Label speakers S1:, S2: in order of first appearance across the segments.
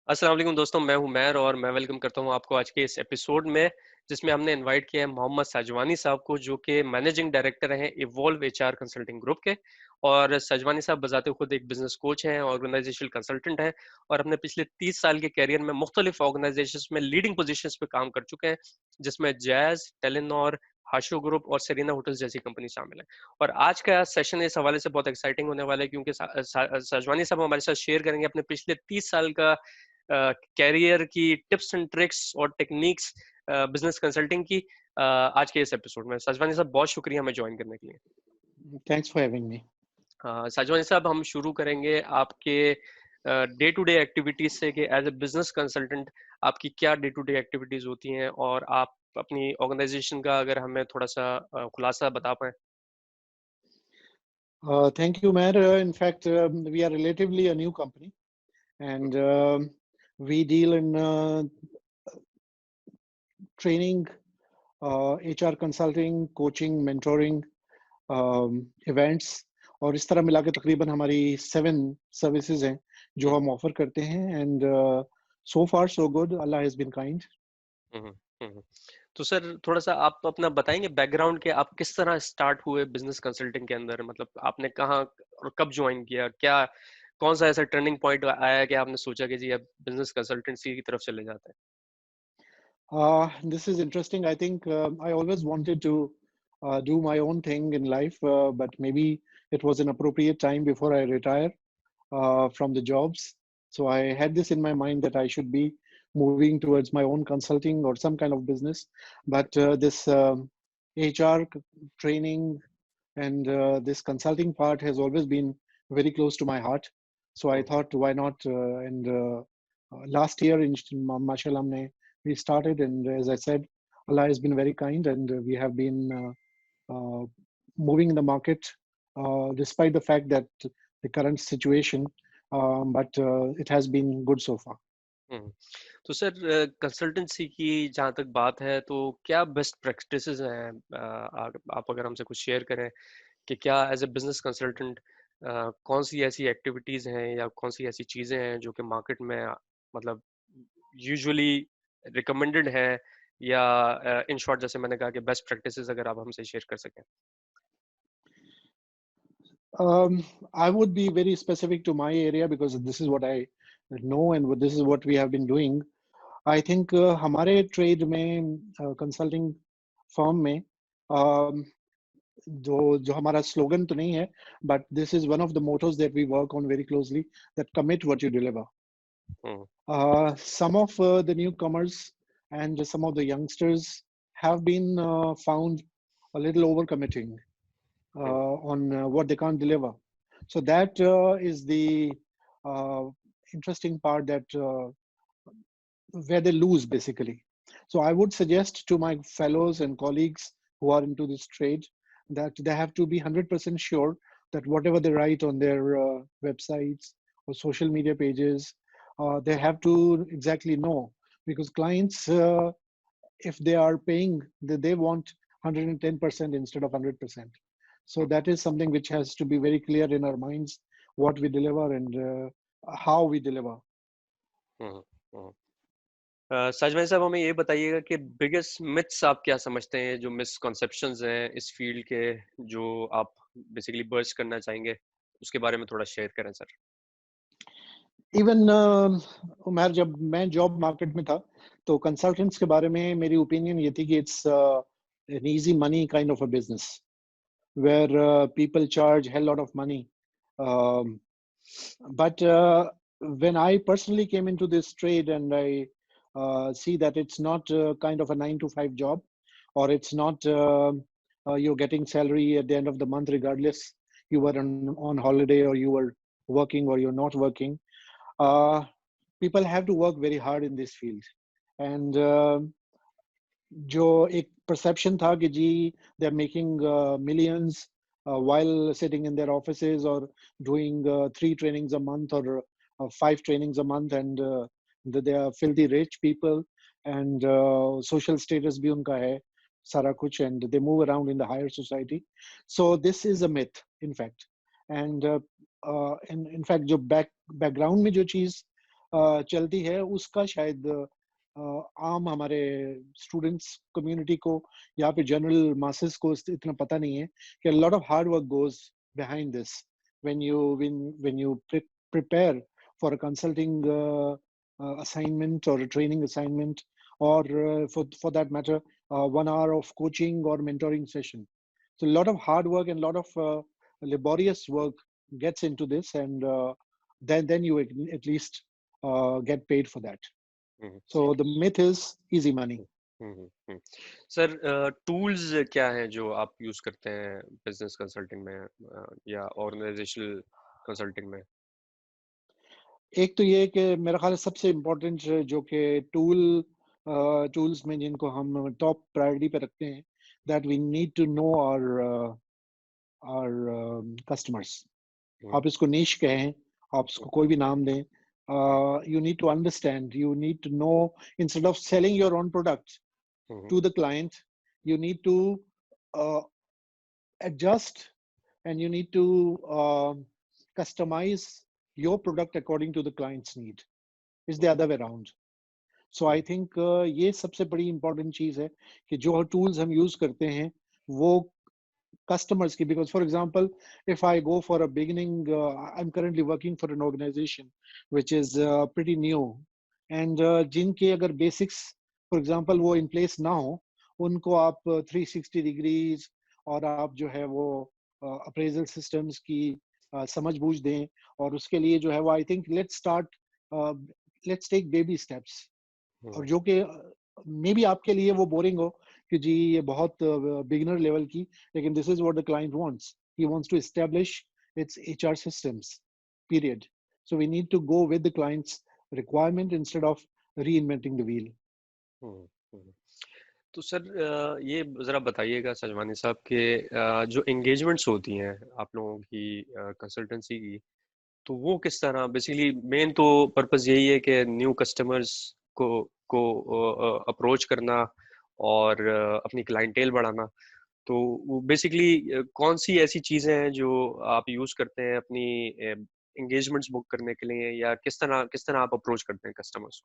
S1: अस्सलाम वालेकुम दोस्तों, मैं हूं मैर और मैं वेलकम करता हूं आपको आज के इस एपिसोड में, जिसमें हमने इनवाइट किया है मोहम्मद साजवानी साहब को, जो कि मैनेजिंग डायरेक्टर हैं इवॉल्व एचआर कंसल्टिंग ग्रुप के। और साजवानी साहब बजाते खुद एक बिजनेस कोच हैं, ऑर्गेनाइजेशनल कंसल्टेंट हैं और अपने पिछले 30 साल के कैरियर में मुख्तलिफ ऑर्गेनाइजेशंस में लीडिंग पोजीशंस पे काम कर चुके हैं, जिसमें जैज, टेलीनॉर, हाशो ग्रुप और सेरेना होटल्स जैसी कंपनी शामिल है। और आज का सेशन इस हवाले से बहुत एक्साइटिंग होने वाला है, क्योंकि साजवानी साहब हमारे साथ शेयर करेंगे अपने पिछले 30 साल का कैरियर की टिप्स एंड ट्रिक्स और टेक्निक्स बिजनेस कंसल्टिंग की आज के इस एपिसोड में। साजवानी साहब, बहुत शुक्रिया हमें ज्वाइन करने के लिए।
S2: Thanks for having me.
S1: साजवानी साहब, हम शुरू करेंगे आपके डे टू डे एक्टिविटीज से कि एज ए बिजनेस कंसल्टेंट आपकी क्या डे टू डे एक्टिविटीज होती हैं, और आप अपनी ऑर्गेनाइजेशन का अगर हमें थोड़ा सा खुलासा बता पाएं।
S2: Thank you, Mayor. In fact, we are relatively a new company, and we deal in training, HR consulting, coaching, mentoring, events, और इस तरह मिला के तकरीबन हमारी 7 सर्विसेज हैं जो
S1: हम्म,
S2: हम ऑफर करते हैं and so far so good. Allah has been kind.
S1: Hmm, hmm. तो सर, थोड़ा सा आप अपना बताएंगे बैकग्राउंड के, आप किस तरह स्टार्ट हुए बिजनेस कंसल्टिंग के अंदर, मतलब आपने कहाँ और कब ज्वाइन किया, क्या कौन सा ऐसा टर्निंग पॉइंट आया कि आपने सोचा कि जी अब बिजनेस कंसल्टेंसी की तरफ चले जाते
S2: This is interesting. I think I always wanted to do my own thing in life, but maybe it was an appropriate time before I retire from the jobs. So I had this in my mind that I should be moving towards my own consulting or some kind of business. But this HR training and this consulting part has always been very close to my heart. So I
S1: हैं?
S2: thought, why not? And last year in Mashallah, we started, and as I said, Allah has been very kind, and we have been moving in the market despite the fact that the current situation, but it has been good so far.
S1: हम्म। तो sir, consultancy की जहाँ तक बात है, तो क्या best practices हैं, आप अगर हमसे कुछ शेयर करें कि क्या एज ए बिजनेस कंसल्टेंट कौन सी ऐसी एक्टिविटीज हैं या कौन सी ऐसी चीजें हैं जो कि मार्केट में मतलब यूजुअली रिकमेंडेड है, या इन शॉर्ट जैसे मैंने कहा कि बेस्ट प्रैक्टिसेस अगर आप हमसे शेयर कर सकें।
S2: I would be very specific to my area because this is what I know and this is what we have been doing. I think हमारे ट्रेड में कंसल्टिंग फर्म में um, जो जो हमारा स्लोगन तो नहीं है, but this is one of the mottos that we work on very closely, that commit what you deliver.
S1: Hmm,
S2: Some of the newcomers and some of the youngsters have been found a little overcommitting
S1: hmm,
S2: on what they can't deliver. So that is the uh, interesting part, that where they lose basically. So I would suggest to my fellows and colleagues who are into this trade that they have to be 100% sure that whatever they write on their websites or social media pages, they have to exactly know, because clients, if they are paying, they want 110% instead of 100%. So
S1: hmm,
S2: that is something which has to be very clear in our minds, what we deliver and how we deliver.
S1: हम्म, हम्म। साजवानी साहब, हमें ये बताइएगा कि biggest myths आप क्या समझते हैं, जो मिसकॉन्सेप्शंस हैं इस फील्ड के, जो आप बेसिकली बर्स्ट करना चाहेंगे, उसके बारे में थोड़ा शेयर करें सर।
S2: इवन उमर, जब मैं जॉब मार्केट में था तो कंसल्टेंट्स के बारे में मेरी ओपिनियन ये थी कि it's an easy money kind of a business where people charge hell lot of money. Um, but when I personally came into this trade and I see that it's not kind of a 9 to 5 job, or it's not you're getting salary at the end of the month regardless you were on holiday or you were working or you're not working. uh, People have to work very hard in this field, and जो एक perception था कि जी they are making millions while sitting in their offices or doing 3 trainings a month or 5 trainings a month, and that they are filthy rich people, and social status भी उनका है सारा कुछ, and they move around in the higher society. So this is a myth in fact. And in fact जो background में जो चीज चलती है उसका शायद आम हमारे स्टूडेंट्स कम्युनिटी को या फिर जनरल मासेस को इतना पता नहीं है कि lot of hard work goes behind this when you prepare for a consulting assignment or a training assignment or for that matter 1 hour of coaching or mentoring session. So a lot of hard work and a lot of laborious work gets into this, and then you at least get paid for that.
S1: Hmm,
S2: So the myth is easy money.
S1: Sir tools क्या हैं जो आप use करते हैं business consulting में या organisational consulting में?
S2: एक तो ये है कि मेरा ख्याल है सबसे इम्पोर्टेंट जो कि टूल्स में जिनको हम टॉप प्रायोरिटी पे रखते हैं, that we need to know our customers.
S1: Hmm,
S2: आप इसको niche कहें, आप इसको कोई भी नाम दें, you need to understand, you need to know, instead of selling your own product
S1: hmm,
S2: to the client, you need to uh, adjust, and you need to customize your product according to the client's need. It's the other way around. So I think ये सबसे बड़ी important चीज है कि जो tools हम use करते हैं वो customers की, because for example if I go for a beginning, I'm currently working for an organization which is pretty new, and जिनके अगर basics for example वो in place ना हो, उनको आप 360 degrees और आप जो है वो appraisal systems की समझ बूझ दें, और उसके लिए जो है वो I think let's take baby steps. और
S1: हम्म,
S2: जो कि मे बी आपके लिए वो बोरिंग हो कि जी ये बहुत बिगिनर लेवल की, लेकिन this is what the client wants. He wants to establish its HR systems, period. So we need to go with the client's requirement instead of reinventing the wheel.
S1: Hmm, hmm. तो sir ये जरा बताइएगा सजवानी साहब के जो engagements होती हैं आप लोगों की कंसल्टेंसी की, तो वो किस तरह बेसिकली मेन तो पर्पस यही है कि न्यू कस्टमर्स को को अप्रोच करना और अपनी क्लाइंटेल बढ़ाना। तो वो बेसिकली कौन सी ऐसी चीजें हैं जो आप यूज करते हैं अपनी एंगेजमेंट्स बुक करने के लिए, या किस तरह आप अप्रोच करते हैं customers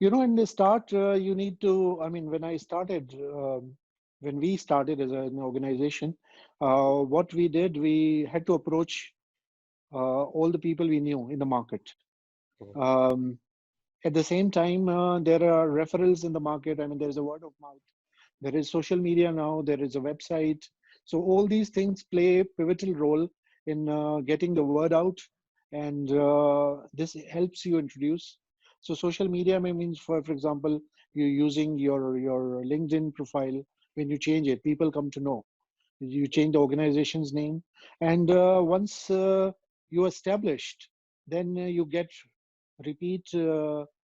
S2: You know, in the start, you need to, I mean, when I started, when we started as an organization, what we did, we had to approach all the people we knew in the market.
S1: को?
S2: Um, at the same time, there are referrals in the market. I mean, there is a word of mouth. There is social media now. There is a website. So all these things play a pivotal role in getting the word out, and this helps you introduce. So social media may means, for example, you're using your LinkedIn profile. When you change it, people come to know. You change the organization's name, and once you established, then you get repeat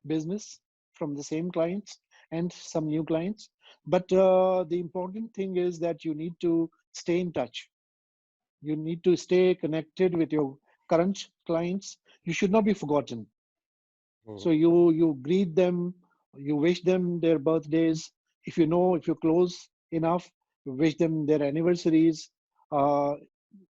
S2: business from the same clients and some new clients. But the important thing is that you need to stay in touch. You need to stay connected with your current clients. You should not be forgotten.
S1: Hmm,
S2: So you greet them, you wish them their birthdays. If you know, if you're close enough, you wish them their anniversaries. Uh,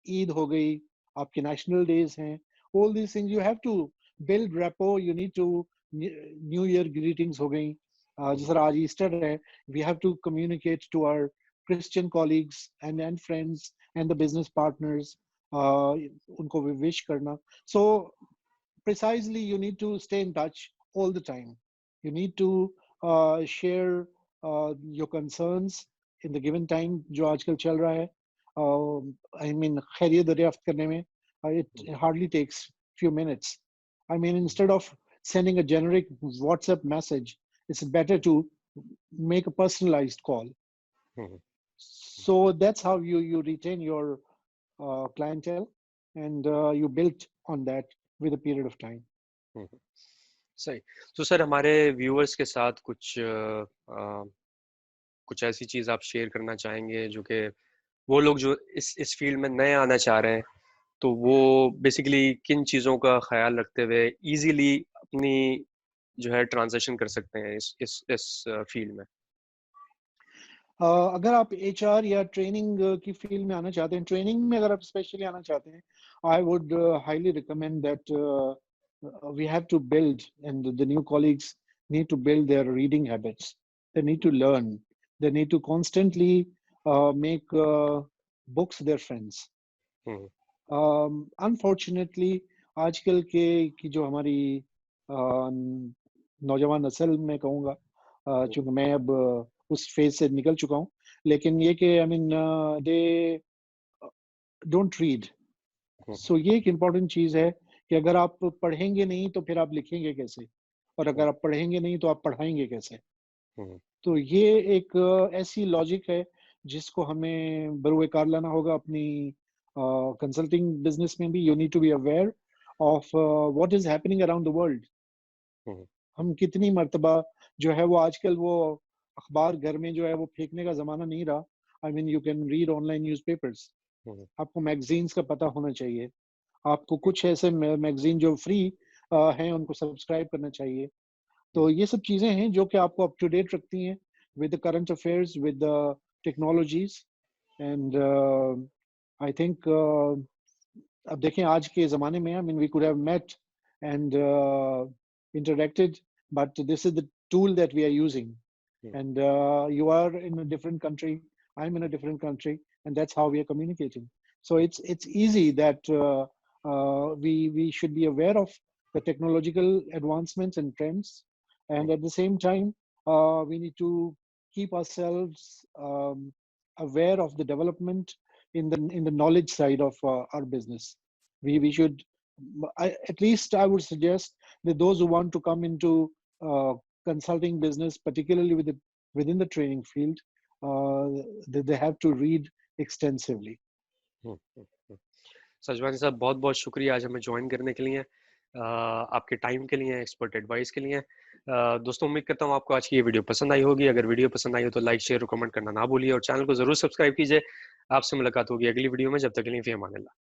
S2: Eid हो गई, आपके national days हैं. All these things you have to build rapport. You need to New Year greetings हो गई. जिस
S1: हम्म,
S2: तरह आज Easter है, we have to communicate to our Christian colleagues and friends and the business partners. उनको wish करना. So precisely you need to stay in touch all the time. You need to share your concerns in the given time जो आजकल चल रहा है. I mean खैरियत दरियाफ्त करने में it hardly takes few minutes. I mean, instead of sending a generic WhatsApp message, it's better to make a personalized call.
S1: Hmm,
S2: So that's how you retain your clientele, and you build on that with a period of time.
S1: हम्म। सही। तो sir हमारे viewers के साथ कुछ ऐसी चीज आप share करना चाहेंगे जो कि वो लोग जो इस फील्ड में नए आना चाह रहे हैं, तो वो बेसिकली किन चीज़ों का ख्याल रखते हुए इजीली अपनी जो है ट्रांजिशन कर सकते हैं इस फील्ड में?
S2: अगर आप एचआर या ट्रेनिंग की फील्ड में आना चाहते हैं, ट्रेनिंग में अगर आप स्पेशली आना चाहते हैं, I would highly recommend that we have to build, and the new colleagues need to build their reading habits. They need to learn. They need to constantly make books their friends.
S1: Hmm,
S2: Unfortunately, आजकल के की जो हमारी नौजवान नस्ल में कहूँगा, चूंकि मैं अब उस फेज से निकल चुका हूँ, लेकिन ये कि I mean they don't read.
S1: Hmm,
S2: so ये एक इम्पॉर्टेंट चीज है कि अगर आप पढ़ेंगे नहीं तो फिर आप लिखेंगे कैसे, और अगर आप पढ़ेंगे नहीं तो आप पढ़ाएंगे कैसे.
S1: हम्म,
S2: तो ये एक ऐसी लॉजिक है जिसको हमें बरूएकार लाना होगा अपनी कंसल्टिंग बिजनेस में भी. You need to be aware of what is happening around the world.
S1: Hmm,
S2: हम कितनी मर्तबा जो है वो आजकल वो अखबार घर में जो है वो फेंकने का जमाना नहीं रहा. I mean you can read online newspapers.
S1: Hmm,
S2: आपको मैगजीन्स का पता होना चाहिए. आपको कुछ ऐसे मैगजीन जो फ्री हैं उनको सब्सक्राइब करना चाहिए. तो ये सब चीजें हैं जो कि आपको अप टू डेट रखती हैं with the current affairs, with the technologies. And I think अब देखें आज के ज़माने में, I mean we could have met and interacted, but this is the tool that we are using.
S1: Hmm,
S2: And you are in a different country, I'm in a different country, and that's how we are communicating. So it's easy that we should be aware of the technological advancements and trends, and at the same time we need to keep ourselves aware of the development in the knowledge side of our business. We should, at least I would suggest that those who want to come into consulting business, particularly within the training field, they have to read extensively.
S1: हम्म, हम्म. सजवानी साहब, बहुत बहुत शुक्रिया आज हमें join करने के लिए, आपके टाइम के लिए, एक्सपर्ट एडवाइस के लिए. दोस्तों, उम्मीद करता हूँ आपको आज की ये वीडियो पसंद आई होगी. अगर वीडियो पसंद आई हो तो लाइक, शेयर और कमेंट करना ना भूलिए, और चैनल को जरूर सब्सक्राइब कीजिए. आपसे मुलाकात होगी अगली वीडियो में. जब तक के लिए, फी अमान अल्लाह.